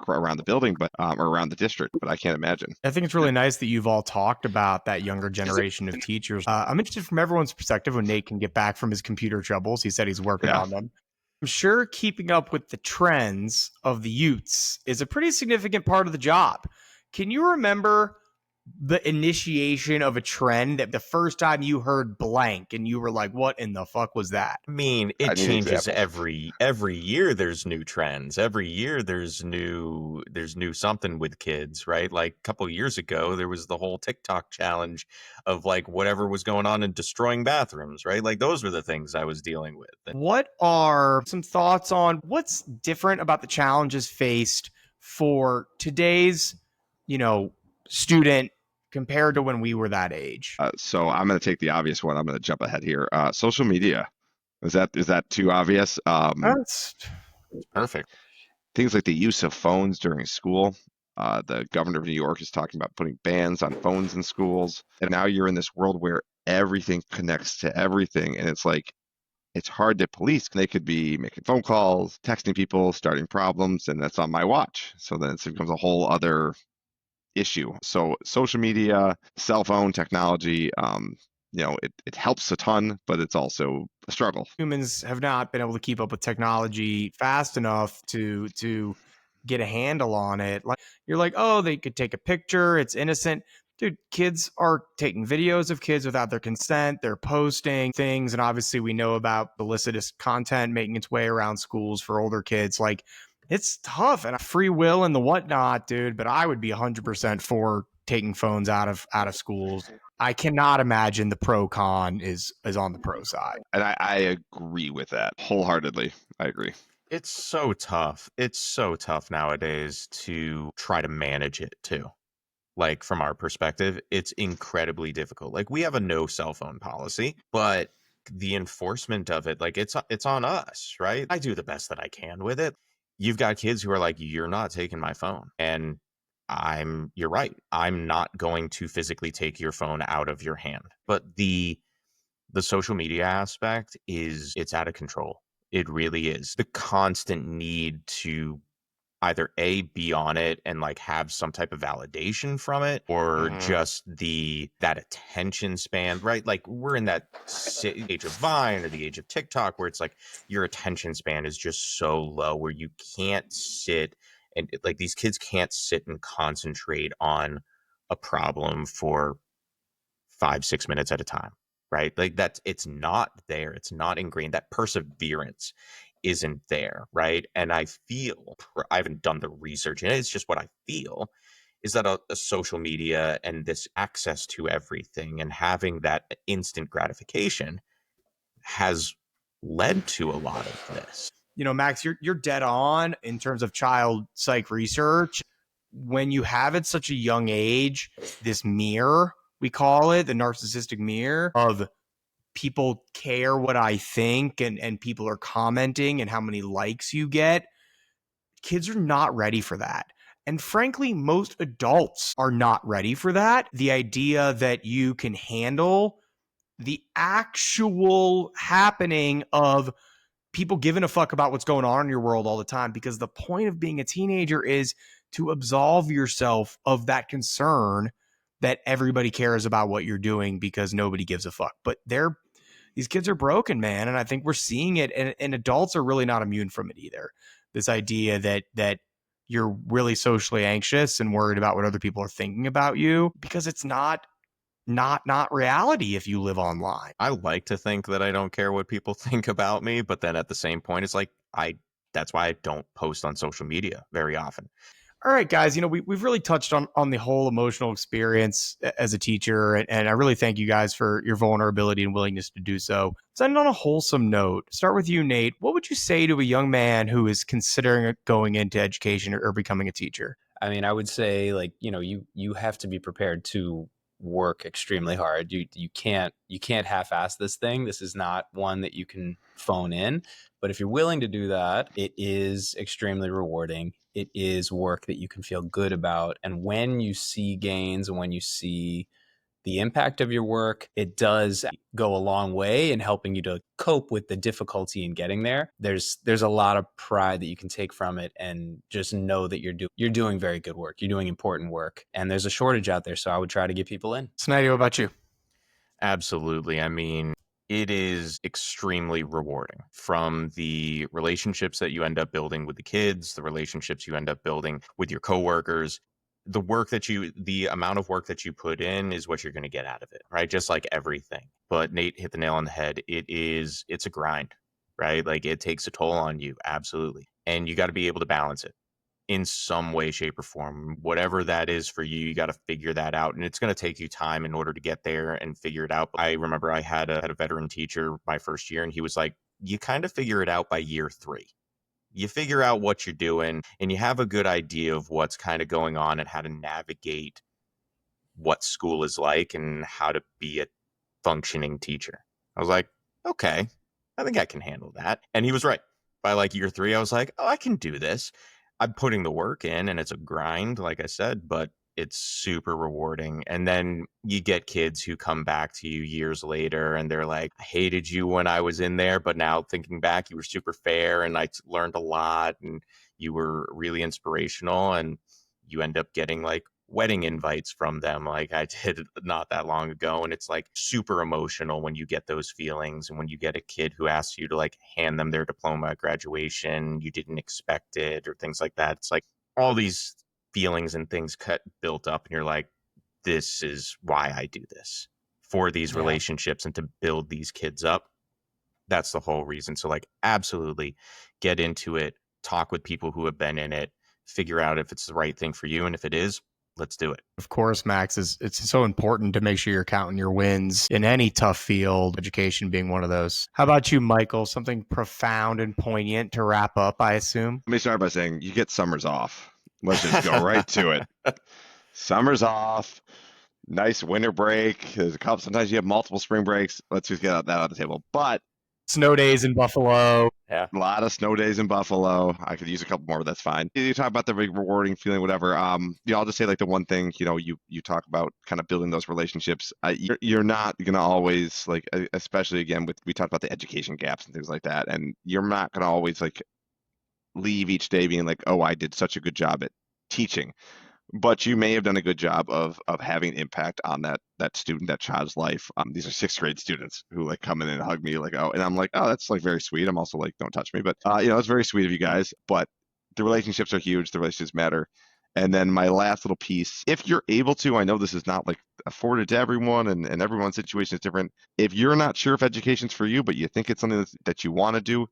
around the building, but or around the district. But I can't imagine.
I think it's really nice that you've all talked about that younger generation of teachers. I'm interested from everyone's perspective when Nate can get back from his computer troubles. He said he's working
Yeah.
on them. I'm sure keeping up with the trends of the youths is a pretty significant part of the job. Can you remember the initiation of a trend that the first time you heard blank and you were like, what in the fuck was that?
I mean,
I
it
need
changes
examples.
every year. There's new trends. Every year there's new something with kids, right? Like a couple of years ago, there was the whole TikTok challenge of like whatever was going on and destroying bathrooms, right? Like those were the things I was dealing with.
What are some thoughts on what's different about the challenges faced for today's, student compared to when we were that age?
So I'm going to take the obvious one. I'm going to jump ahead here. Social media. Is that too obvious?
That's
Perfect.
Things like the use of phones during school. The governor of New York is talking about putting bans on phones in schools. And now you're in this world where everything connects to everything. And it's like, it's hard to police. They could be making phone calls, texting people, starting problems, and that's on my watch. So then it becomes a whole other issue. So social media, cell phone technology, it helps a ton, but it's also a struggle.
humans have not been able to keep up with technology fast enough to get a handle on it. Like you're like, oh, they could take a picture, it's innocent. Dude, kids are taking videos of kids without their consent. They're posting things, and obviously we know about illicit content making its way around schools for older kids. Like it's tough and free will and the whatnot, dude. But I would be 100% for taking phones out of schools. I cannot imagine the pro con is on the pro side.
And I agree with that wholeheartedly. I agree.
It's so tough. It's so tough nowadays to try to manage it too. Like from our perspective, it's incredibly difficult. Like we have a no cell phone policy, but the enforcement of it, like it's on us, right? I do the best that I can with it. You've got kids who are like, you're not taking my phone. And you're right. I'm not going to physically take your phone out of your hand. But the social media aspect it's out of control. It really is. The constant need to either be on it and like have some type of validation from it, or just that attention span, right? Like we're in that age of Vine or the age of TikTok where it's like your attention span is just so low where you can't sit and like these kids can't sit and concentrate on a problem for 5-6 minutes at a time, right? Like it's not there. It's not ingrained. That perseverance isn't there, right? And I haven't done the research, and it's just what I feel is that a social media and this access to everything and having that instant gratification has led to a lot of this.
Max, you're dead on in terms of child psych research. When you have at such a young age, this mirror, we call it the narcissistic mirror of people care what I think and people are commenting and how many likes you get. Kids are not ready for that. And frankly, most adults are not ready for that. The idea that you can handle the actual happening of people giving a fuck about what's going on in your world all the time, because the point of being a teenager is to absolve yourself of that concern that everybody cares about what you're doing because nobody gives a fuck. But these kids are broken, man. And I think we're seeing it, and adults are really not immune from it either. This idea that you're really socially anxious and worried about what other people are thinking about you, because it's not reality if you live online.
I like to think that I don't care what people think about me, but then at the same point, it's like that's why I don't post on social media very often.
All right, guys, we've really touched on the whole emotional experience as a teacher, and I really thank you guys for your vulnerability and willingness to do so. Let's end on a wholesome note. Start with you, Nate. What would you say to a young man who is considering going into education or becoming a teacher?
I mean, I would say you have to be prepared to work extremely hard. You can't half-ass this thing. This is not one that you can phone in. But if you're willing to do that, it is extremely rewarding. It is work that you can feel good about. And when you see gains and when you see the impact of your work. It does go a long way in helping you to cope with the difficulty in getting there. There's a lot of pride that you can take from it, and just know that you're doing very good work. You're doing important work, and there's a shortage out there. So I would try to get people in.
Snidey, what about you?
Absolutely. I mean, it is extremely rewarding, from the relationships that you end up building with the kids, the relationships you end up building with your coworkers. The amount of work that you put in is what you're going to get out of it, right? Just like everything. But Nate hit the nail on the head. It's a grind, right? Like, it takes a toll on you. Absolutely. And you got to be able to balance it in some way, shape, or form. Whatever that is for you, you got to figure that out. And it's going to take you time in order to get there and figure it out. I remember I had a veteran teacher my first year, and he was like, you kind of figure it out by year 3. You figure out what you're doing, and you have a good idea of what's kind of going on and how to navigate what school is like and how to be a functioning teacher. I was like, okay, I think I can handle that. And he was right. By like year 3, I was like, oh, I can do this. I'm putting the work in, and it's a grind, like I said, but it's super rewarding. And then you get kids who come back to you years later, and they're like, I hated you when I was in there, but now thinking back, you were super fair, and I learned a lot, and you were really inspirational. And you end up getting like wedding invites from them, like I did not that long ago. And it's like super emotional when you get those feelings, and when you get a kid who asks you to like hand them their diploma at graduation, you didn't expect it, or things like that. It's like all these feelings and things built up, and you're like, this is why I do this, for these relationships and to build these kids up. That's the whole reason. So like, absolutely get into it, talk with people who have been in it, figure out if it's the right thing for you. And if it is, let's do it.
Of course, Max, it's so important to make sure you're counting your wins in any tough field, education being one of those. How about you, Michael? Something profound and poignant to wrap up, I assume?
Let me start by saying you get summers off. Let's just go right to it. Summers off. Nice winter break. There's a couple. Sometimes you have multiple spring breaks. Let's just get that on the table. But
Snow days in Buffalo.
Yeah.
a lot of snow days in Buffalo. I could use a couple more, but that's fine. You talk about the rewarding feeling, whatever. I'll just say like the one thing, you talk about kind of building those relationships. You're not going to always like, especially again we talked about the education gaps and things like that. And you're not going to always like leave each day being like, oh, I did such a good job at teaching. But you may have done a good job of having impact on that student, that child's life. These are 6th grade students who like come in and hug me like, oh, and I'm like, oh, that's like very sweet. I'm also like, don't touch me, but it's very sweet of you guys. But the relationships are huge. The relationships matter. And then my last little piece, if you're able to, I know this is not like afforded to everyone, and everyone's situation is different. If you're not sure if education's for you, but you think it's something that you want to do,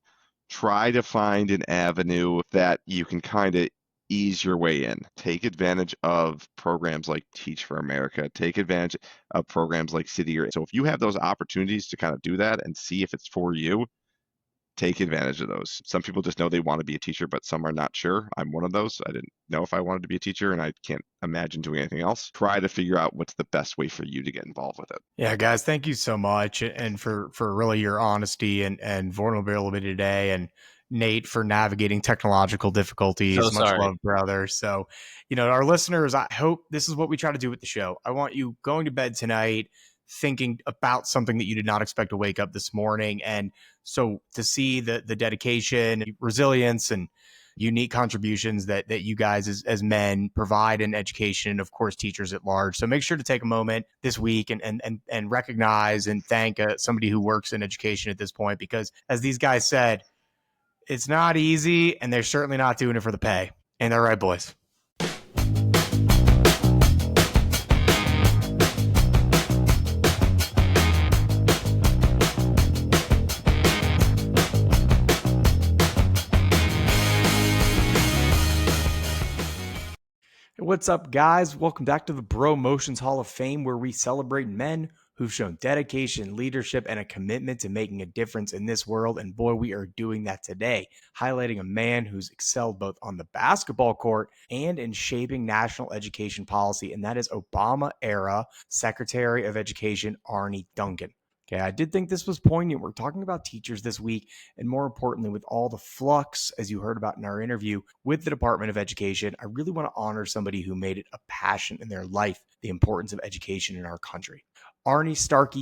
try to find an avenue that you can kind of ease your way in. Take advantage of programs like Teach for America. Take advantage of programs like City. So if you have those opportunities to kind of do that and see if it's for you, take advantage of those. Some people just know they want to be a teacher, but some are not sure. I'm one of those. I didn't know if I wanted to be a teacher, and I can't imagine doing anything else. Try to figure out what's the best way for you to get involved with it.
Yeah, guys, thank you so much. And for really your honesty and vulnerability today. And Nate, for navigating technological difficulties.
So
much
sorry.
love, brother. So, our listeners, I hope this is what we try to do with the show. I want you going to bed tonight thinking about something that you did not expect to wake up this morning. And so to see the dedication, resilience, and unique contributions that you guys as men provide in education, and of course teachers at large. So make sure to take a moment this week and recognize and thank somebody who works in education at this point, because as these guys said, it's not easy, and they're certainly not doing it for the pay. And they're right, boys. What's up, guys? Welcome back to the Bro Motions Hall of Fame, where we celebrate men who've shown dedication, leadership, and a commitment to making a difference in this world. And boy, we are doing that today, highlighting a man who's excelled both on the basketball court and in shaping national education policy, and that is Obama-era Secretary of Education Arne Duncan. Okay, I did think this was poignant. We're talking about teachers this week, and more importantly, with all the flux, as you heard about in our interview with the Department of Education, I really want to honor somebody who made it a passion in their life, the importance of education in our country. Arne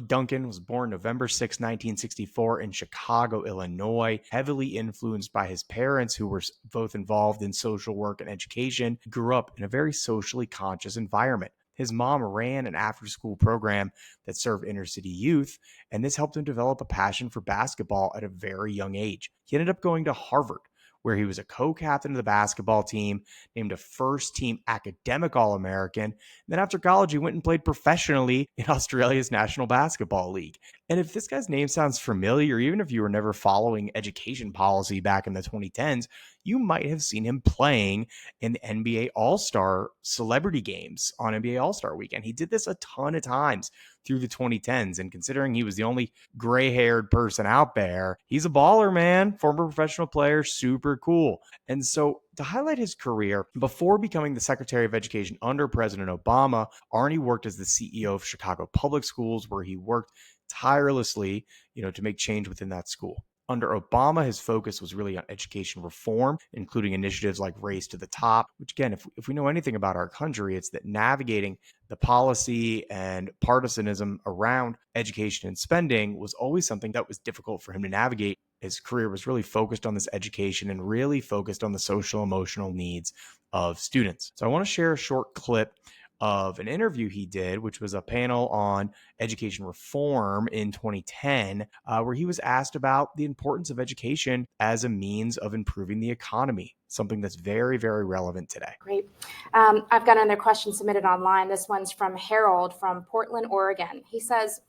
Duncan was born November 6, 1964 in Chicago, Illinois, heavily influenced by his parents who were both involved in social work and education. He grew up in a very socially conscious environment. His mom ran an after-school program that served inner-city youth, and this helped him develop a passion for basketball at a very young age. He ended up going to Harvard, where he was a co-captain of the basketball team, named a first-team academic All-American. And then after college, he went and played professionally in Australia's National Basketball League. And if this guy's name sounds familiar, even if you were never following education policy back in the 2010s, you might have seen him playing in the NBA All-Star celebrity games on NBA All-Star Weekend. He did this a ton of times through the 2010s. And considering he was the only gray-haired person out there, he's a baller, man. Former professional player, super cool. And so to highlight his career, before becoming the Secretary of Education under President Obama, Arne worked as the CEO of Chicago Public Schools, where he worked tirelessly, to make change within that school. Under Obama, his focus was really on education reform, including initiatives like Race to the Top, which again, if we know anything about our country, it's that navigating the policy and partisanism around education and spending was always something that was difficult for him to navigate. His career was really focused on this education and really focused on the social emotional needs of students. So I want to share a short clip of an interview he did, which was a panel on education reform in 2010, where he was asked about the importance of education as a means of improving the economy, something that's very, very relevant today.
Great. I've got another question submitted online. This one's from Harold from Portland, Oregon. He says,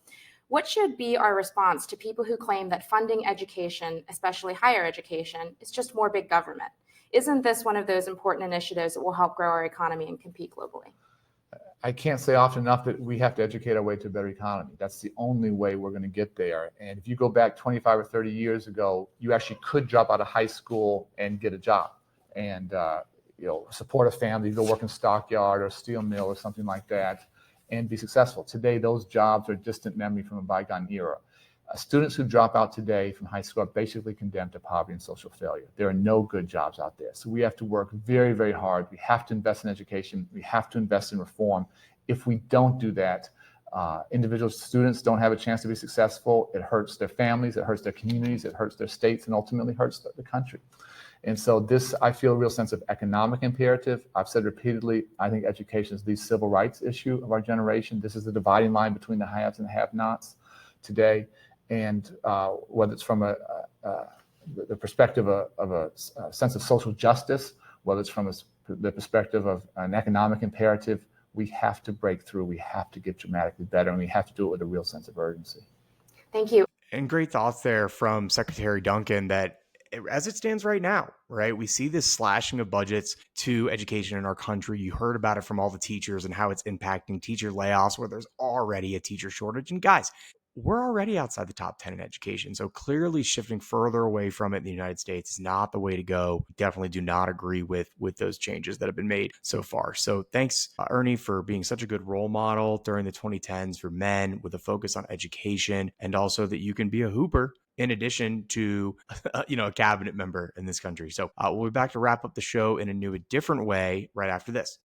what should be our response to people who claim that funding education, especially higher education, is just more big government? Isn't this one of those important initiatives that will help grow our economy and compete globally?
I can't say often enough that we have to educate our way to a better economy. That's the only way we're going to get there. And if you go back 25 or 30 years ago, you actually could drop out of high school and get a job and support a family, go work in a stockyard or a steel mill or something like that and be successful. Today, those jobs are a distant memory from a bygone era. Students who drop out today from high school are basically condemned to poverty and social failure. There are no good jobs out there. So we have to work very, very hard. We have to invest in education. We have to invest in reform. If we don't do that, individual students don't have a chance to be successful. It hurts their families, it hurts their communities, it hurts their states, and ultimately hurts the country. And so this, I feel a real sense of economic imperative. I've said repeatedly, I think education is the civil rights issue of our generation. This is the dividing line between the haves and the have-nots today. And whether it's from the perspective of a sense of social justice, whether it's from the perspective of an economic imperative, we have to break through. We have to get dramatically better, and we have to do it with a real sense of urgency.
Thank you.
And great thoughts there from Secretary Duncan that as it stands right now, right, we see this slashing of budgets to education in our country. You heard about it from all the teachers and how it's impacting teacher layoffs where there's already a teacher shortage. And guys, we're already outside the top 10 in education. So clearly shifting further away from it in the United States is not the way to go. We definitely do not agree with those changes that have been made so far. So thanks, Arne, for being such a good role model during the 2010s for men with a focus on education, and also that you can be a hooper in addition to, a cabinet member in this country. So we'll be back to wrap up the show in a different way right after this.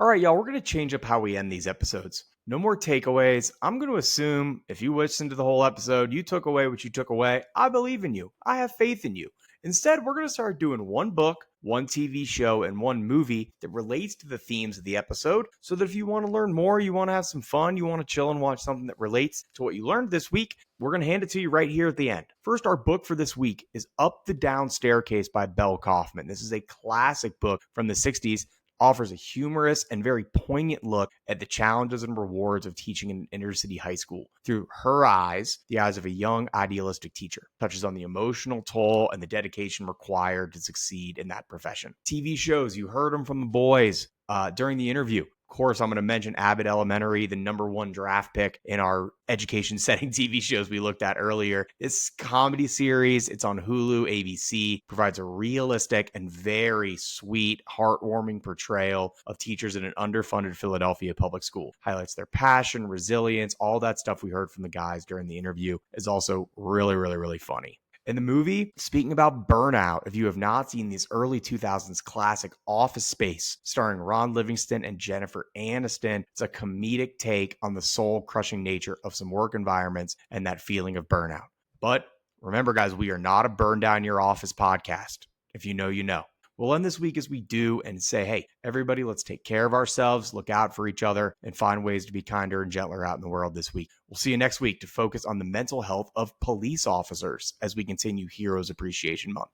All right, y'all, we're going to change up how we end these episodes. No more takeaways. I'm going to assume if you listened to the whole episode, you took away what you took away. I believe in you. I have faith in you. Instead, we're going to start doing one book, one TV show, and one movie that relates to the themes of the episode, so that if you want to learn more, you want to have some fun, you want to chill and watch something that relates to what you learned this week, we're going to hand it to you right here at the end. First, our book for this week is Up the Down Staircase by Belle Kaufman. This is a classic book from the 60s. Offers a humorous and very poignant look at the challenges and rewards of teaching in an inner city high school through her eyes, the eyes of a young, idealistic teacher. Touches on the emotional toll and the dedication required to succeed in that profession. TV shows, you heard them from the boys during the interview. Of course, I'm going to mention Abbott Elementary, the #1 draft pick in our education setting TV shows we looked at earlier. This comedy series, it's on Hulu, ABC, provides a realistic and very sweet, heartwarming portrayal of teachers in an underfunded Philadelphia public school. Highlights their passion, resilience, all that stuff we heard from the guys during the interview is also really, really, really funny. In the movie, speaking about Burnout, if you have not seen this early 2000s classic Office Space starring Ron Livingston and Jennifer Aniston, it's a comedic take on the soul-crushing nature of some work environments and that feeling of burnout. But remember, guys, we are not a burn down your office podcast. If you know, you know. We'll end this week as we do and say, hey, everybody, let's take care of ourselves, look out for each other, and find ways to be kinder and gentler out in the world this week. We'll see you next week to focus on the mental health of police officers as we continue Heroes Appreciation Month.